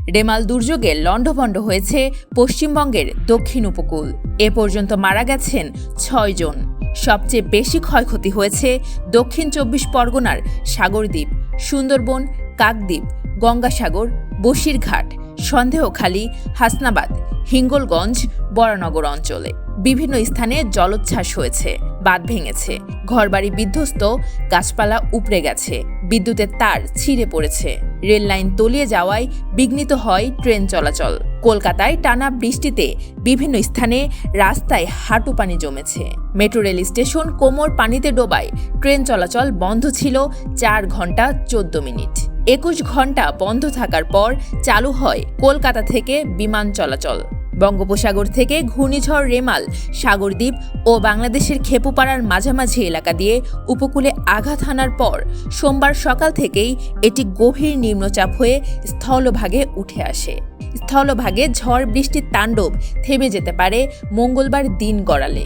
রেমাল দুর্যোগে লণ্ডভণ্ড হয়েছে পশ্চিমবঙ্গের দক্ষিণ উপকূল। এ পর্যন্ত মারা গেছেন 6 জন। সবচেয়ে বেশি ক্ষয়ক্ষতি হয়েছে দক্ষিণ 24 পরগনার সাগরদ্বীপ, সুন্দরবন, কাকদ্বীপ, গঙ্গাসাগর, বসিরঘাট, সন্দেহখালী, হাসনাবাদ, হিঙ্গলগঞ্জ, বরানগর অঞ্চলে। বিভিন্ন স্থানে জলোচ্ছ্বাস হয়েছে, বাঁধ ভেঙেছে, ঘরবাড়ি বিধ্বস্ত, গাছপালা উপড়ে গেছে, বিদ্যুতের তার ছিঁড়ে পড়েছে। রেল লাইন তলিয়ে যাওয়ায় বিঘ্নিত হয় ট্রেন চলাচল। কলকাতায় টানা বৃষ্টিতে বিভিন্ন স্থানে রাস্তায় হাঁটু পানি জমেছে। মেট্রো রেল স্টেশন কোমর পানিতে ডোবায় ট্রেন চলাচল বন্ধ ছিল 4 ঘন্টা 14 মিনিট। 21 ঘন্টা বন্ধ থাকার পর চালু হয় কলকাতা থেকে বিমান চলাচল। বঙ্গোপসাগর থেকে ঘূর্ণিঝড় রেমাল সাগরদ্বীপ ও বাংলাদেশের খেপুপাড়ার মাঝামাঝি এলাকা দিয়ে উপকূলে আঘাত হানার পর সোমবার সকাল থেকেই এটি গভীর নিম্নচাপ হয়ে স্থলভাগে উঠে আসে। স্থলভাগে ঝড় বৃষ্টির তাণ্ডব থেমে যেতে পারে মঙ্গলবার দিন গড়ালে।